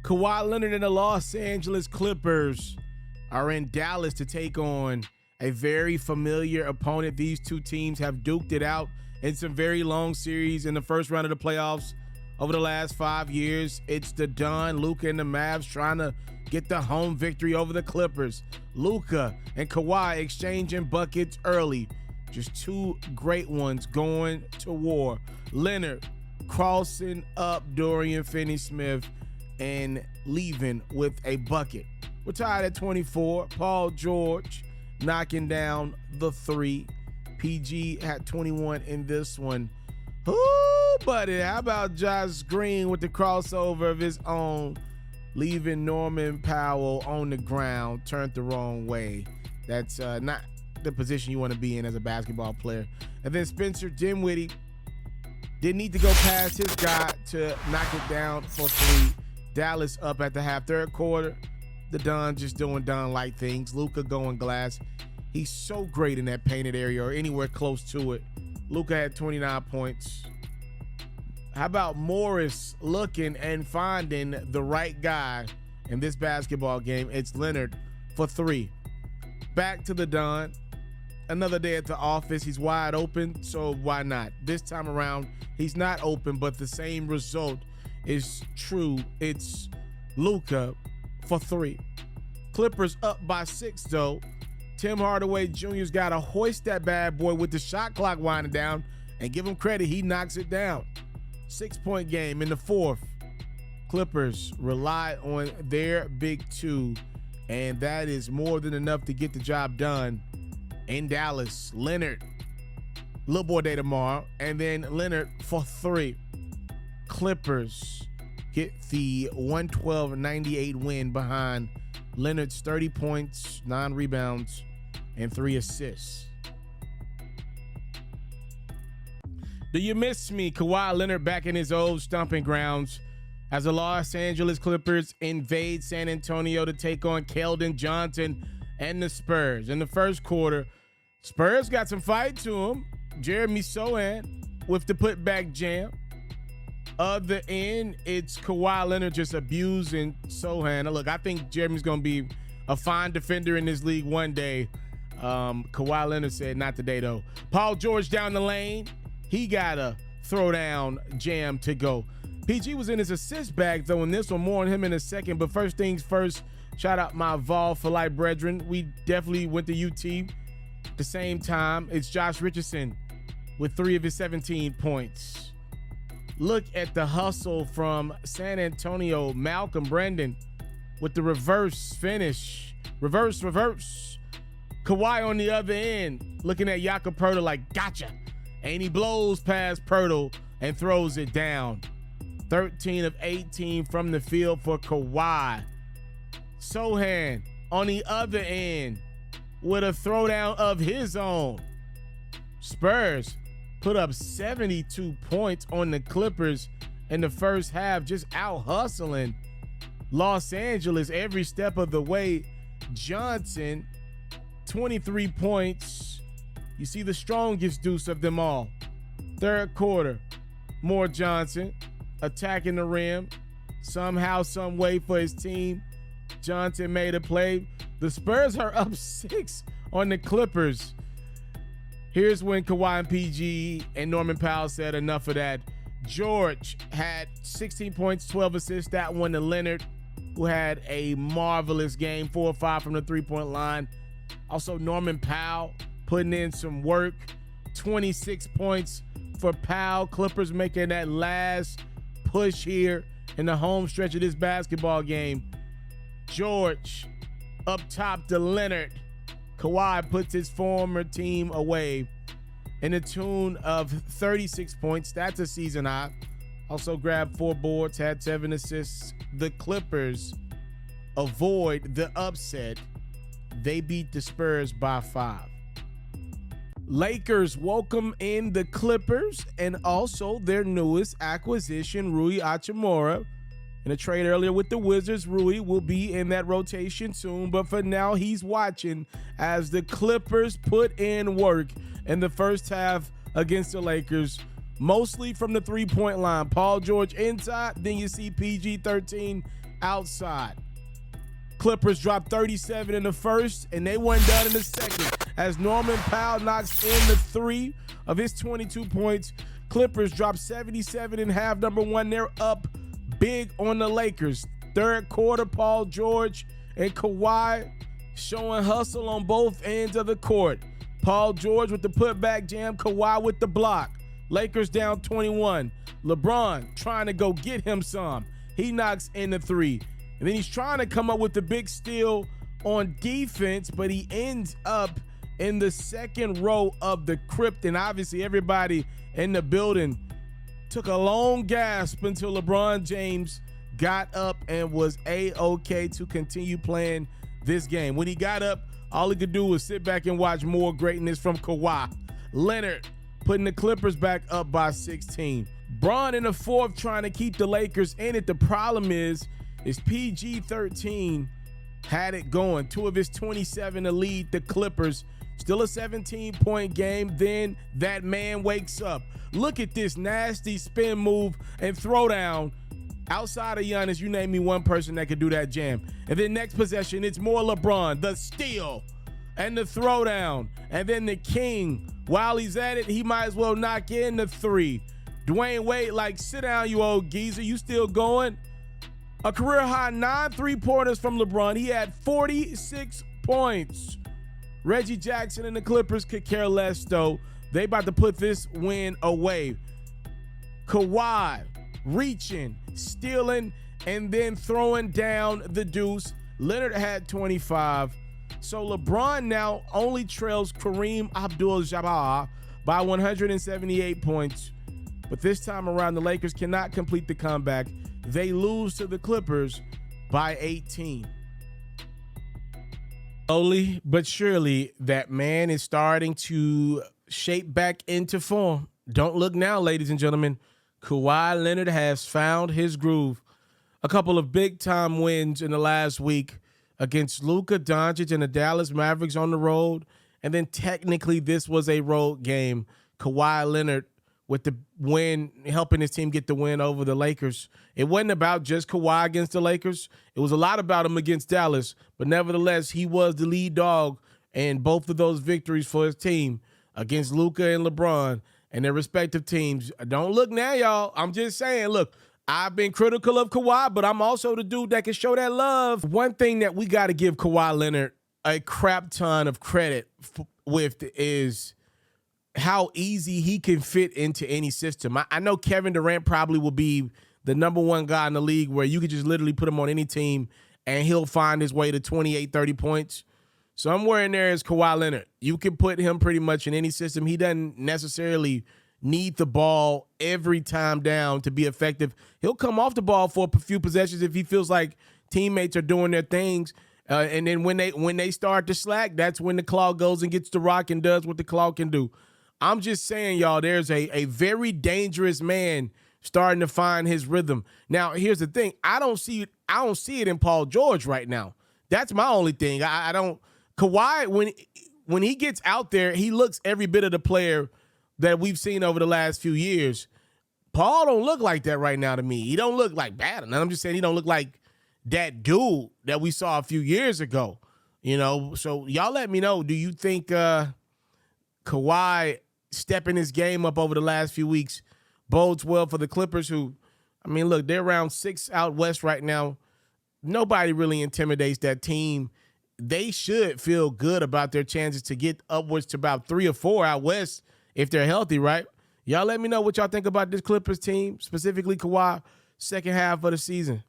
Kawhi Leonard and the Los Angeles Clippers are in Dallas to take on a very familiar opponent. These two teams have duked it out in some very long series in the first round of the playoffs over the last 5 years. It's the Don, Luka, and the Mavs trying to get the home victory over the Clippers. Luka and Kawhi exchanging buckets early. Just two great ones going to war. Leonard crossing up Dorian Finney-Smith and leaving with a bucket. We're tied at 24. Paul George knocking down the three. PG had 21 in this one. Ooh, buddy, how about Josh Green with the crossover of his own, leaving Norman Powell on the ground, turned the wrong way. That's not the position you want to be in as a basketball player. And then Spencer Dinwiddie didn't need to go past his guy to knock it down for three. Dallas up at the half. Third quarter, the Don just doing Don-like things. Luka going glass. He's so great in that painted area or anywhere close to it. Luka had 29 points. How about Morris looking and finding the right guy in this basketball game? It's Leonard for three. Back to the Don. Another day at the office. He's wide open, so why not? This time around, he's not open, but the same result is true. It's Luka for three. Clippers up by 6, though. Tim Hardaway Jr.'s got to hoist that bad boy with the shot clock winding down, and give him credit, he knocks it down. 6-point game in the fourth. Clippers rely on their big two, and that is more than enough to get the job done in Dallas. Leonard, little boy day tomorrow, and then Leonard for three. Clippers get the 112-98 win behind Leonard's 30 points, 9 rebounds, and 3 assists. Do you miss me? Kawhi Leonard back in his old stomping grounds as the Los Angeles Clippers invade San Antonio to take on Keldon Johnson and the Spurs. In the first quarter, Spurs got some fight to them. Jeremy Sohan with the putback jam. Other end, it's Kawhi Leonard just abusing Sohan. Now, look, I think Jeremy's going to be a fine defender in this league one day. Kawhi Leonard said not today, though. Paul George down the lane. He got a throwdown jam to go. PG was in his assist bag, though, in this one. More on him in a second. But first things first, shout out my Vol for Life brethren. We definitely went to UT at the same time. It's Josh Richardson with 3 of his 17 points. Look at the hustle from San Antonio. Malcolm Brandon with the reverse finish. Reverse. Kawhi on the other end, looking at Jakob Poeltl like, gotcha. And he blows past Poeltl and throws it down. 13 of 18 from the field for Kawhi. Sohan on the other end with a throwdown of his own. Spurs put up 72 points on the Clippers in the first half, just out hustling Los Angeles every step of the way. Johnson, 23 points. You see the strongest deuce of them all. Third quarter, more Johnson attacking the rim. Somehow, some way for his team. Johnson made a play. The Spurs are up 6 on the Clippers. Here's when Kawhi and PG and Norman Powell said enough of that. George had 16 points, 12 assists. That one to Leonard, who had a marvelous game, 4 or 5 from the three-point line. Also, Norman Powell putting in some work. 26 points for Powell. Clippers making that last push here in the home stretch of this basketball game. George up top to Leonard. Kawhi puts his former team away in the tune of 36 points. That's a season high. Also grabbed 4 boards, had 7 assists. The Clippers avoid the upset. They beat the Spurs by 5. Lakers welcome in the Clippers and also their newest acquisition, Rui Hachimura. In a trade earlier with the Wizards, Rui will be in that rotation soon, but for now, he's watching as the Clippers put in work in the first half against the Lakers, mostly from the three-point line. Paul George inside, then you see PG-13 outside. Clippers dropped 37 in the first, and they weren't done in the second. As Norman Powell knocks in the 3 of his 22 points, Clippers dropped 77 in half number 1. They're up big on the Lakers. Third quarter, Paul George and Kawhi showing hustle on both ends of the court. Paul George with the putback jam, Kawhi with the block. Lakers down 21. LeBron trying to go get him some. He knocks in the 3. And then he's trying to come up with the big steal on defense, but he ends up in the second row of the crypt. And obviously everybody in the building took a long gasp until LeBron James got up and was A-OK to continue playing this game. When he got up, all he could do was sit back and watch more greatness from Kawhi Leonard, putting the Clippers back up by 16. Bron in the fourth trying to keep the Lakers in it. The problem is PG-13 had it going. 2 of his 27 to lead the Clippers. Still a 17-point game. Then that man wakes up. Look at this nasty spin move and throwdown. Outside of Giannis, you name me one person that could do that jam. And then next possession, it's more LeBron. The steal and the throwdown. And then the king, while he's at it, he might as well knock in the 3. Dwayne Wade, like, sit down, you old geezer. You still going? A career high 9 3-pointers from LeBron. He had 46 points. Reggie Jackson and the Clippers could care less, though. They about to put this win away. Kawhi reaching, stealing, and then throwing down the deuce. Leonard had 25. So LeBron now only trails Kareem Abdul-Jabbar by 178 points. But this time around, the Lakers cannot complete the comeback. They lose to the Clippers by 18. Slowly but surely, that man is starting to shape back into form. Don't look now, ladies and gentlemen. Kawhi Leonard has found his groove. A couple of big-time wins in the last week against Luka Doncic and the Dallas Mavericks on the road. And then technically this was a road game. Kawhi Leonard with the win, helping his team get the win over the Lakers. It wasn't about just Kawhi against the Lakers. It was a lot about him against Dallas. But nevertheless, he was the lead dog in both of those victories for his team against Luka and LeBron and their respective teams. Don't look now, y'all. I'm just saying, look, I've been critical of Kawhi, but I'm also the dude that can show that love. One thing that we got to give Kawhi Leonard a crap ton of credit with is how easy he can fit into any system. I know Kevin Durant probably will be the number one guy in the league where you could just literally put him on any team and he'll find his way to 28, 30 points. Somewhere in there is Kawhi Leonard. You can put him pretty much in any system. He doesn't necessarily need the ball every time down to be effective. He'll come off the ball for a few possessions if he feels like teammates are doing their things. And then when they start to slack, that's when the claw goes and gets the rock and does what the claw can do. I'm just saying, y'all, there's a very dangerous man starting to find his rhythm. Now, here's the thing. I don't see it in Paul George right now. That's my only thing. I don't. Kawhi, when he gets out there, he looks every bit of the player that we've seen over the last few years. Paul don't look like that right now to me. He don't look like bad. And I'm just saying he don't look like that dude that we saw a few years ago. You know, so y'all let me know. Do you think Kawhi stepping his game up over the last few weeks bodes well for the Clippers who, I mean, look, they're around 6 out west right now. Nobody really intimidates that team. They should feel good about their chances to get upwards to about 3 or 4 out west if they're healthy, right? Y'all let me know what y'all think about this Clippers team, specifically Kawhi, second half of the season.